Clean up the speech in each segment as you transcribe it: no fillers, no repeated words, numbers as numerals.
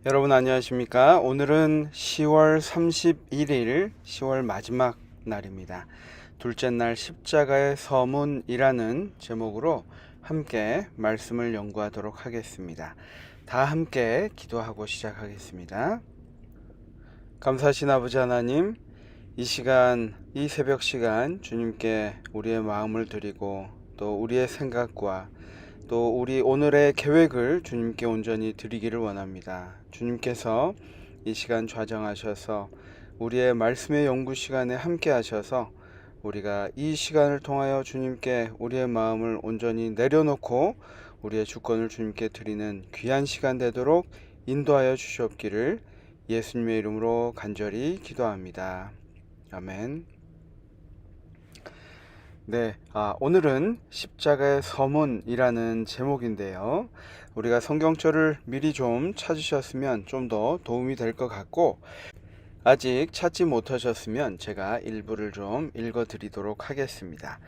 여러분 안녕하십니까? 오늘은 10월 31일, 10월 마지막 날입니다. 둘째 날 십자가의 서문이라는 제목으로 함께 말씀을 연구하도록 하겠습니다. 다 함께 기도하고 시작하겠습니다. 감사하신 아버지 하나님, 이 시간, 이 새벽 시간 주님께 우리의 마음을 드리고 또 우리의 생각과 또 우리 오늘의 계획을 주님께 온전히 드리기를 원합니다. 주님께서 이 시간 좌정하셔서 우리의 말씀의 연구 시간에 함께 하셔서 우리가 이 시간을 통하여 주님께 우리의 마음을 온전히 내려놓고 우리의 주권을 주님께 드리는 귀한 시간 되도록 인도하여 주시옵기를 예수님의 이름으로 간절히 기도합니다. 아멘. 네, 오늘은 십자가의 서문이라는 제목인데요. 우리가 성경절을 미리 좀 찾으셨으면 좀 더 도움이 될 것 같고, 아직 찾지 못하셨으면 제가 일부를 좀 읽어 드리도록 하겠습니다.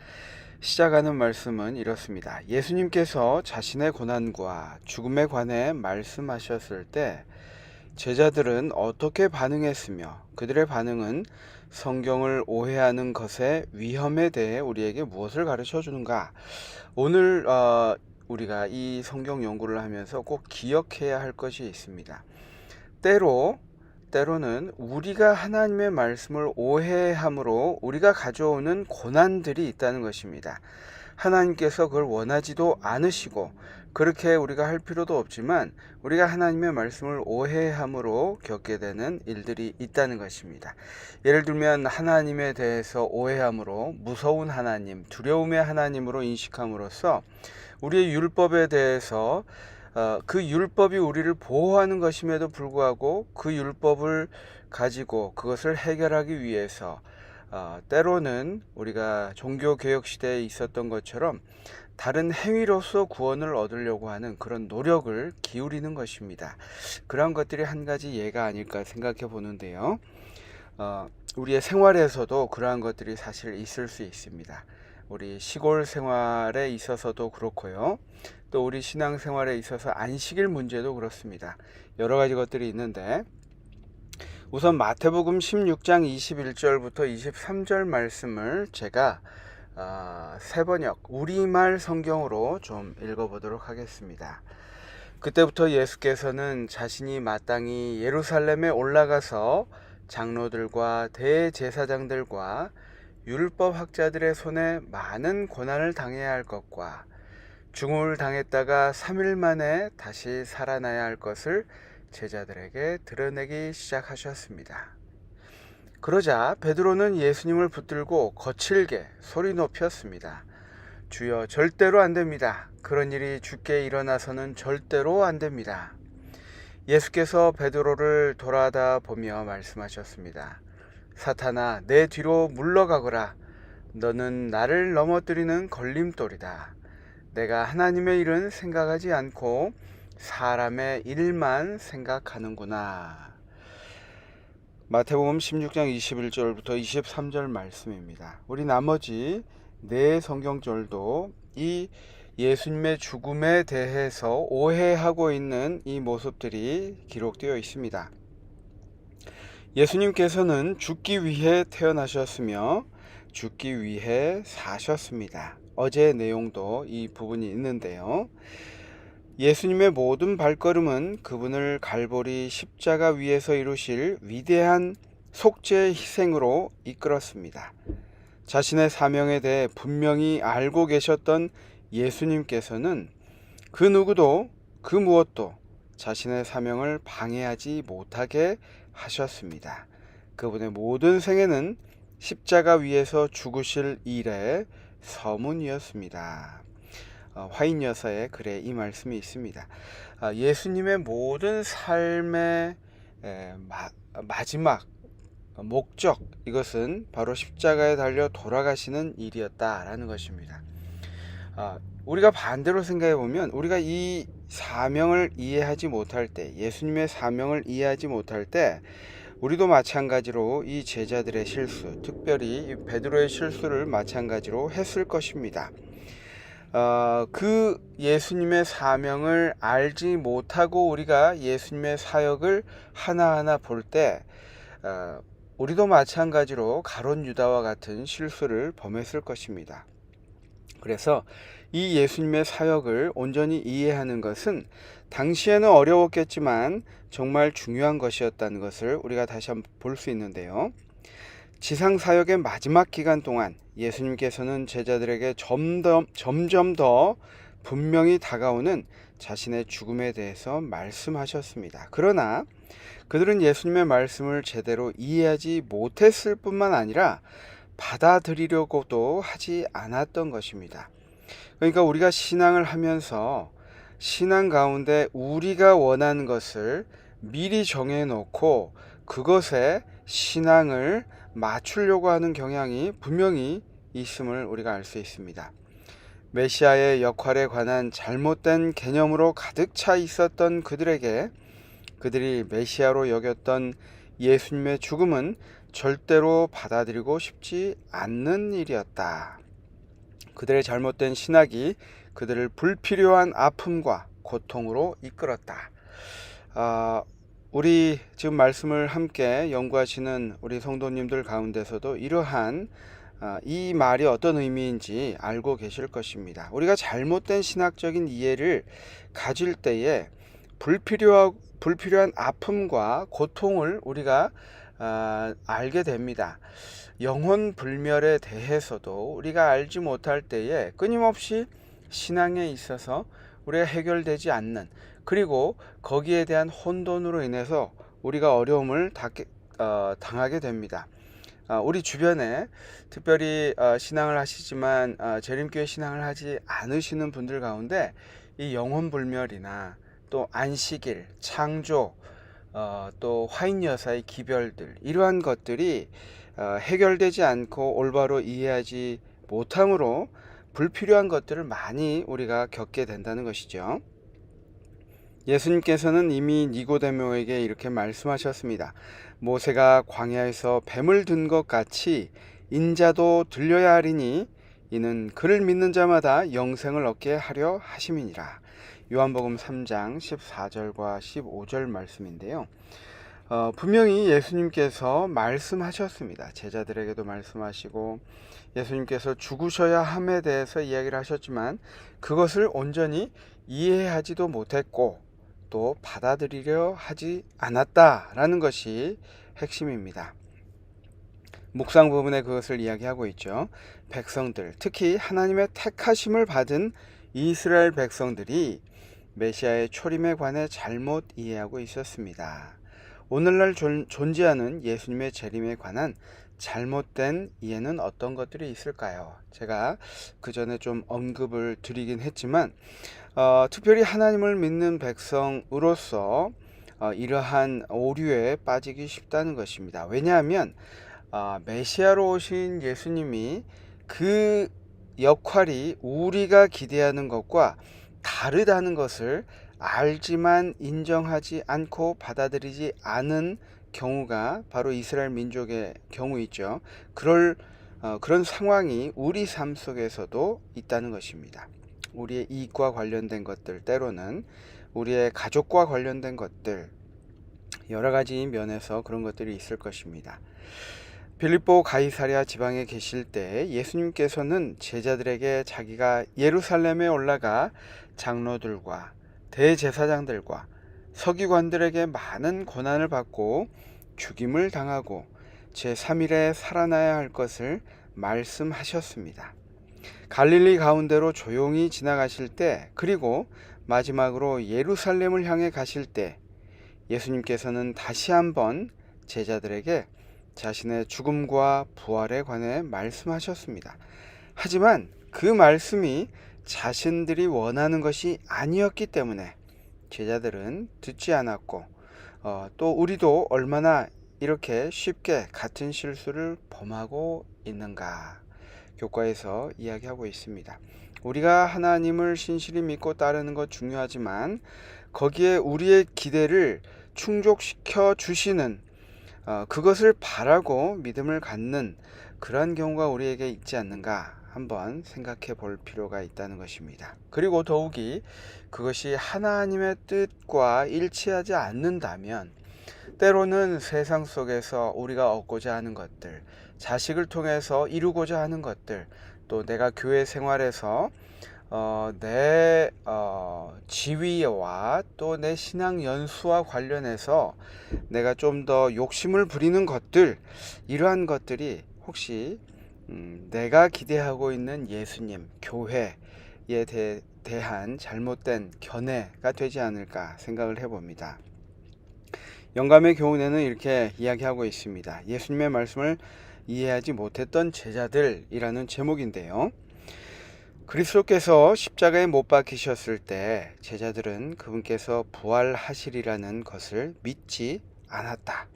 시작하는 말씀은 이렇습니다. 예수님께서 자신의 고난과 죽음에 관해 말씀하셨을 때 제자들은 어떻게 반응했으며 그들의 반응은 성경을 오해하는 것의 위험에 대해 우리에게 무엇을 가르쳐 주는가? 오늘 우리가 이 성경 연구를 하면서 꼭 기억해야 할 것이 있습니다. 때로는 우리가 하나님의 말씀을 오해함으로 우리가 가져오는 고난들이 있다는 것입니다. 하나님께서 그걸 원하지도 않으시고 그렇게 우리가 할 필요도 없지만 우리가 하나님의 말씀을 오해함으로 겪게 되는 일들이 있다는 것입니다. 예를 들면 하나님에 대해서 오해함으로 무서운 하나님, 두려움의 하나님으로 인식함으로써 우리의 율법에 대해서 그 율법이 우리를 보호하는 것임에도 불구하고 그 율법을 가지고 그것을 해결하기 위해서 때로는 우리가 종교개혁 시대에 있었던 것처럼 다른 행위로서 구원을 얻으려고 하는 그런 노력을 기울이는 것입니다. 그런 것들이 한 가지 예가 아닐까 생각해 보는데요. 우리의 생활에서도 그러한 것들이 사실 있을 수 있습니다. 우리 시골 생활에 있어서도 그렇고요. 또 우리 신앙 생활에 있어서 안식일 문제도 그렇습니다. 여러 가지 것들이 있는데 우선 마태복음 16장 21절부터 23절 말씀을 제가 세번역 우리말 성경으로 좀 읽어보도록 하겠습니다. 그때부터 예수께서는 자신이 마땅히 예루살렘에 올라가서 장로들과 대제사장들과 율법학자들의 손에 많은 고난을 당해야 할 것과 죽음을 당했다가 3일 만에 다시 살아나야 할 것을 제자들에게 드러내기 시작하셨습니다. 그러자 베드로는 예수님을 붙들고 거칠게 소리 높였습니다. 주여, 절대로 안 됩니다. 그런 일이 주께 일어나서는 절대로 안 됩니다. 예수께서 베드로를 돌아다 보며 말씀하셨습니다. 사탄아, 내 뒤로 물러가거라. 너는 나를 넘어뜨리는 걸림돌이다. 내가 하나님의 일은 생각하지 않고 사람의 일만 생각하는구나. 마태복음 16장 21절부터 23절 말씀입니다. 우리 나머지 네 성경절도 이 예수님의 죽음에 대해서 오해하고 있는 이 모습들이 기록되어 있습니다. 예수님께서는 죽기 위해 태어나셨으며 죽기 위해 사셨습니다. 어제 내용도 이 부분이 있는데요. 예수님의 모든 발걸음은 그분을 갈보리 십자가 위에서 이루실 위대한 속죄 희생으로 이끌었습니다. 자신의 사명에 대해 분명히 알고 계셨던 예수님께서는 그 누구도 그 무엇도 자신의 사명을 방해하지 못하게 하셨습니다. 그분의 모든 생애는 십자가 위에서 죽으실 일의 서문이었습니다. 화인 여사의 글에 이 말씀이 있습니다. 예수님의 모든 삶의 마지막 목적, 이것은 바로 십자가에 달려 돌아가시는 일이었다라는 것입니다. 우리가 반대로 생각해 보면 우리가 이 사명을 이해하지 못할 때, 예수님의 사명을 이해하지 못할 때 우리도 마찬가지로 이 제자들의 실수, 특별히 베드로의 실수를 마찬가지로 했을 것입니다. 그 예수님의 사명을 알지 못하고 우리가 예수님의 사역을 하나하나 볼 때 우리도 마찬가지로 가룟 유다와 같은 실수를 범했을 것입니다. 그래서 이 예수님의 사역을 온전히 이해하는 것은 당시에는 어려웠겠지만 정말 중요한 것이었다는 것을 우리가 다시 한번 볼 수 있는데요. 지상 사역의 마지막 기간 동안 예수님께서는 제자들에게 점점 더 분명히 다가오는 자신의 죽음에 대해서 말씀하셨습니다. 그러나 그들은 예수님의 말씀을 제대로 이해하지 못했을 뿐만 아니라 받아들이려고도 하지 않았던 것입니다. 그러니까 우리가 신앙을 하면서 신앙 가운데 우리가 원하는 것을 미리 정해놓고 그것에 신앙을 맞추려고 하는 경향이 분명히 있음을 우리가 알 수 있습니다. 메시아의 역할에 관한 잘못된 개념으로 가득 차 있었던 그들에게 그들이 메시아로 여겼던 예수님의 죽음은 절대로 받아들이고 싶지 않는 일이었다. 그들의 잘못된 신학이 그들을 불필요한 아픔과 고통으로 이끌었다. 우리 지금 말씀을 함께 연구하시는 우리 성도님들 가운데서도 이러한 이 말이 어떤 의미인지 알고 계실 것입니다. 우리가 잘못된 신학적인 이해를 가질 때에 불필요한 아픔과 고통을 우리가 알게 됩니다. 영혼 불멸에 대해서도 우리가 알지 못할 때에 끊임없이 신앙에 있어서 우리가 해결되지 않는, 그리고 거기에 대한 혼돈으로 인해서 우리가 어려움을 당하게 됩니다. 우리 주변에 특별히 신앙을 하시지만 재림교회 신앙을 하지 않으시는 분들 가운데 이 영혼불멸이나 또 안식일, 창조, 또 화인 여사의 기별들, 이러한 것들이 해결되지 않고 올바로 이해하지 못함으로 불필요한 것들을 많이 우리가 겪게 된다는 것이죠. 예수님께서는 이미 니고데모에게 이렇게 말씀하셨습니다. 모세가 광야에서 뱀을 든 것 같이 인자도 들려야 하리니 이는 그를 믿는 자마다 영생을 얻게 하려 하심이니라. 요한복음 3장 14절과 15절 말씀인데요. 분명히 예수님께서 말씀하셨습니다. 제자들에게도 말씀하시고 예수님께서 죽으셔야 함에 대해서 이야기를 하셨지만 그것을 온전히 이해하지도 못했고 또 받아들이려 하지 않았다라는 것이 핵심입니다. 묵상 부분에 그것을 이야기하고 있죠. 백성들, 특히 하나님의 택하심을 받은 이스라엘 백성들이 메시아의 초림에 관해 잘못 이해하고 있었습니다. 오늘날 존재하는 예수님의 재림에 관한 잘못된 이해는 어떤 것들이 있을까요? 제가 그 전에 좀 언급을 드리긴 했지만 특별히 하나님을 믿는 백성으로서 이러한 오류에 빠지기 쉽다는 것입니다. 왜냐하면 메시아로 오신 예수님이 그 역할이 우리가 기대하는 것과 다르다는 것을 알지만 인정하지 않고 받아들이지 않은 경우가 바로 이스라엘 민족의 경우이죠. 그런 상황이 우리 삶 속에서도 있다는 것입니다. 우리의 이익과 관련된 것들, 때로는 우리의 가족과 관련된 것들, 여러 가지 면에서 그런 것들이 있을 것입니다. 빌립보 가이사랴 지방에 계실 때 예수님께서는 제자들에게 자기가 예루살렘에 올라가 장로들과 대제사장들과 서기관들에게 많은 고난을 받고 죽임을 당하고 제3일에 살아나야 할 것을 말씀하셨습니다. 갈릴리 가운데로 조용히 지나가실 때, 그리고 마지막으로 예루살렘을 향해 가실 때 예수님께서는 다시 한번 제자들에게 자신의 죽음과 부활에 관해 말씀하셨습니다. 하지만 그 말씀이 자신들이 원하는 것이 아니었기 때문에 제자들은 듣지 않았고 또 우리도 얼마나 이렇게 쉽게 같은 실수를 범하고 있는가 교과에서 이야기하고 있습니다. 우리가 하나님을 신실히 믿고 따르는 것 중요하지만 거기에 우리의 기대를 충족시켜 주시는 그것을 바라고 믿음을 갖는 그러한 경우가 우리에게 있지 않는가 한번 생각해 볼 필요가 있다는 것입니다. 그리고 더욱이 그것이 하나님의 뜻과 일치하지 않는다면 때로는 세상 속에서 우리가 얻고자 하는 것들, 자식을 통해서 이루고자 하는 것들, 또 내가 교회 생활에서 내 지위와 또 내 신앙 연수와 관련해서 내가 좀 더 욕심을 부리는 것들, 이러한 것들이 혹시 내가 기대하고 있는 예수님, 교회에 대한 잘못된 견해가 되지 않을까 생각을 해봅니다. 영감의 교훈에는 이렇게 이야기하고 있습니다. 예수님의 말씀을 이해하지 못했던 제자들이라는 제목인데요. 그리스도께서 십자가에 못 박히셨을 때 제자들은 그분께서 부활하시리라는 것을 믿지 않았다.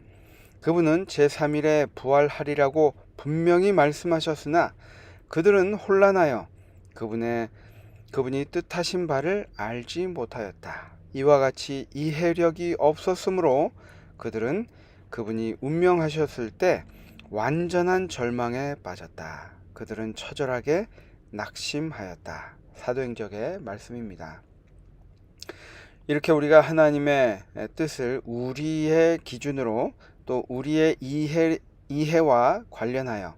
그분은 제3일에 부활하리라고 분명히 말씀하셨으나 그들은 혼란하여 그분이 뜻하신 바를 알지 못하였다. 이와 같이 이해력이 없었으므로 그들은 그분이 운명하셨을 때 완전한 절망에 빠졌다. 그들은 처절하게 낙심하였다. 사도행전의 말씀입니다. 이렇게 우리가 하나님의 뜻을 우리의 기준으로 또 우리의 이해와 관련하여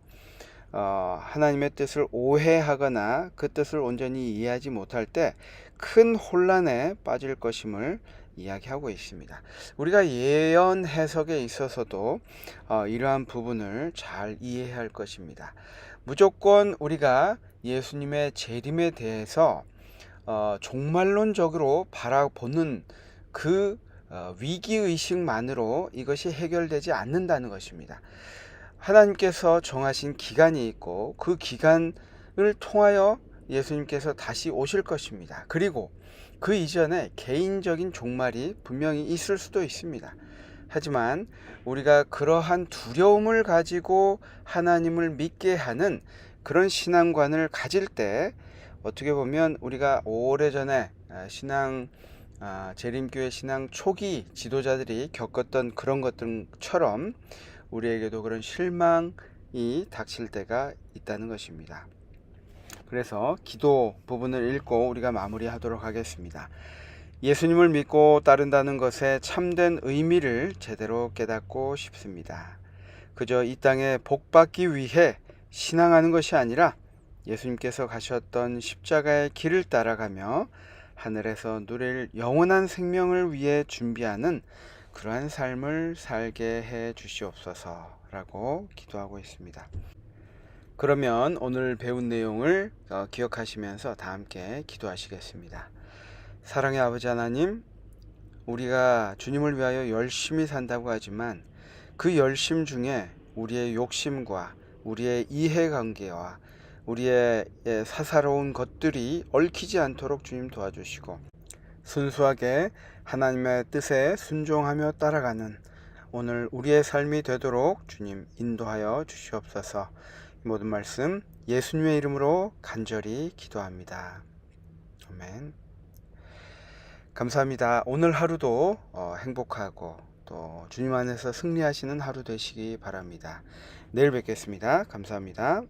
하나님의 뜻을 오해하거나 그 뜻을 온전히 이해하지 못할 때 큰 혼란에 빠질 것임을 이야기하고 있습니다. 우리가 예언 해석에 있어서도 이러한 부분을 잘 이해해야 할 것입니다. 무조건 우리가 예수님의 재림에 대해서 종말론적으로 바라보는 그 위기의식만으로 이것이 해결되지 않는다는 것입니다. 하나님께서 정하신 기간이 있고 그 기간을 통하여 예수님께서 다시 오실 것입니다. 그리고 그 이전에 개인적인 종말이 분명히 있을 수도 있습니다. 하지만 우리가 그러한 두려움을 가지고 하나님을 믿게 하는 그런 신앙관을 가질 때 어떻게 보면 우리가 오래전에 재림교회 신앙 초기 지도자들이 겪었던 그런 것들처럼 우리에게도 그런 실망이 닥칠 때가 있다는 것입니다. 그래서 기도 부분을 읽고 우리가 마무리하도록 하겠습니다. 예수님을 믿고 따른다는 것의 참된 의미를 제대로 깨닫고 싶습니다. 그저 이 땅에 복받기 위해 신앙하는 것이 아니라 예수님께서 가셨던 십자가의 길을 따라가며 하늘에서 누릴 영원한 생명을 위해 준비하는 그러한 삶을 살게 해 주시옵소서라고 기도하고 있습니다. 그러면 오늘 배운 내용을 기억하시면서 다 함께 기도하시겠습니다. 사랑의 아버지 하나님, 우리가 주님을 위하여 열심히 산다고 하지만 그 열심 중에 우리의 욕심과 우리의 이해관계와 우리의 사사로운 것들이 얽히지 않도록 주님 도와주시고 순수하게 하나님의 뜻에 순종하며 따라가는 오늘 우리의 삶이 되도록 주님 인도하여 주시옵소서. 이 모든 말씀 예수님의 이름으로 간절히 기도합니다. 아멘. 감사합니다. 오늘 하루도 행복하고 또 주님 안에서 승리하시는 하루 되시기 바랍니다. 내일 뵙겠습니다. 감사합니다.